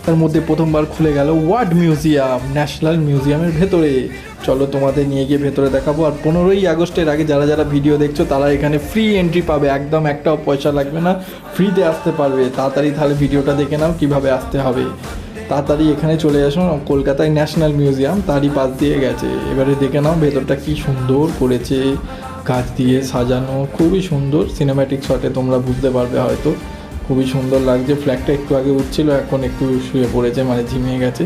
তার মধ্যে প্রথমবার খুলে গেল ওয়ার্ড মিউজিয়াম, ন্যাশনাল মিউজিয়ামের ভেতরে। চলো তোমাদের নিয়ে গিয়ে ভেতরে দেখাবো। আর 15ই আগস্টের আগে যারা যারা ভিডিও দেখছো তারা এখানে ফ্রি এন্ট্রি পাবে, একদম একটাও পয়সা লাগবে না, ফ্রিতে আসতে পারবে। তাড়াতাড়ি তাহলে ভিডিওটা দেখে নাও কীভাবে আসতে হবে। তাড়াতাড়ি এখানে চলে আসুন, কলকাতায় ন্যাশনাল মিউজিয়াম তারই পাশ দিয়ে গেছে। এবারে দেখে নাও ভেতরটা কি সুন্দর করেছে, গাছ দিয়ে সাজানো, খুবই সুন্দর। সিনেম্যাটিক শটে তোমরা বুঝতে পারবে হয়তো, খুবই সুন্দর লাগছে। ফ্ল্যাগটা একটু আগে উঠছিল, এখন একটু শুয়ে পড়েছে, মানে ঝিমিয়ে গেছে,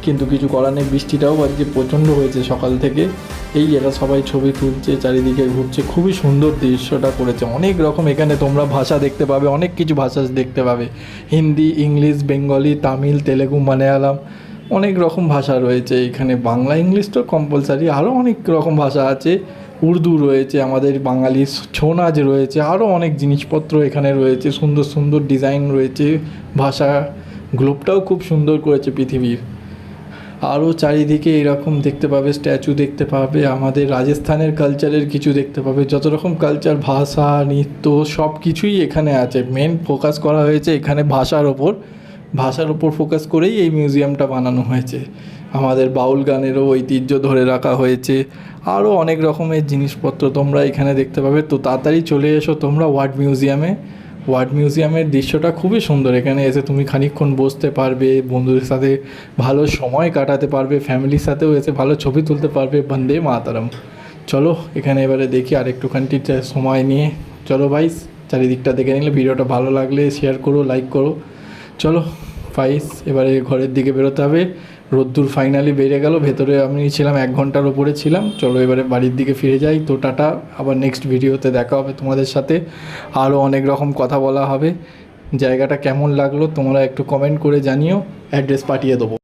কিন্তু কিছু করার নেই। বৃষ্টিটাও আজকে প্রচণ্ড হয়েছে সকাল থেকে। এই এরা সবাই ছবি তুলছে, চারিদিকে ঘুরছে, খুবই সুন্দর দৃশ্যটা করেছে। অনেক রকম এখানে তোমরা ভাষা দেখতে পাবে, অনেক কিছু ভাষা দেখতে পাবে, হিন্দি, ইংলিশ, বেঙ্গলি, তামিল, তেলেগু, মালায়ালাম, অনেক রকম ভাষা রয়েছে এখানে। বাংলা ইংলিশ তো কম্পালসারি, আরও অনেক রকম ভাষা আছে। উর্দু রয়েছে, আমাদের বাঙালির ছৌ নাচ রয়েছে, আরও অনেক জিনিসপত্র এখানে রয়েছে। সুন্দর সুন্দর ডিজাইন রয়েছে, ভাষা গ্লোবটাও খুব সুন্দর করেছে পৃথিবীর। আরও চারিদিকে এরকম দেখতে পাবে, স্ট্যাচু দেখতে পাবে, আমাদের রাজস্থানের কালচারের কিছু দেখতে পাবে। যত রকম কালচার, ভাষা, নৃত্য, সব কিছুই এখানে আছে। মেন ফোকাস করা হয়েছে এখানে ভাষার ওপর ফোকাস করেই এই মিউজিয়ামটা বানানো হয়েছে। আমাদের বাউল গানেরও ঐতিহ্য ধরে রাখা হয়েছে। আরও অনেক রকমের জিনিসপত্র তোমরা এখানে দেখতে পাবে। তো তাড়াতাড়ি চলে এসো তোমরা ওয়ার্ড মিউজিয়ামের দৃশ্যটা খুবই সুন্দর। এখানে এসে তুমি খানিকক্ষণ বসতে পারবে, বন্ধুদের সাথে ভালো সময় কাটাতে পারবে, ফ্যামিলির সাথেও এসে ভালো ছবি তুলতে পারবে। বন্দে মাতরম। চলো এখানে এবারে দেখি আর একটুখানি সময় নিয়ে। চলো ভাইস, চারিদিকটা দেখে নিলে, ভিডিওটা ভালো লাগলে শেয়ার করো, লাইক করো। চলো ফাইস, এবারে ঘরের দিকে বেরোতে হবে। রোদ্দুর ফাইনালি বেড়ে গেল। ভেতরে আমি ছিলাম 1 ঘন্টার ওপরে ছিলাম। চলো এবারে বাড়ির দিকে ফিরে যাই। তো টাটা, আবার নেক্সট ভিডিওতে দেখা হবে তোমাদের সাথে। আরও অনেক রকম কথা বলা হবে। জায়গাটা কেমন লাগলো তোমরা একটু কমেন্ট করে জানিও, অ্যাড্রেস পাঠিয়ে দেবো।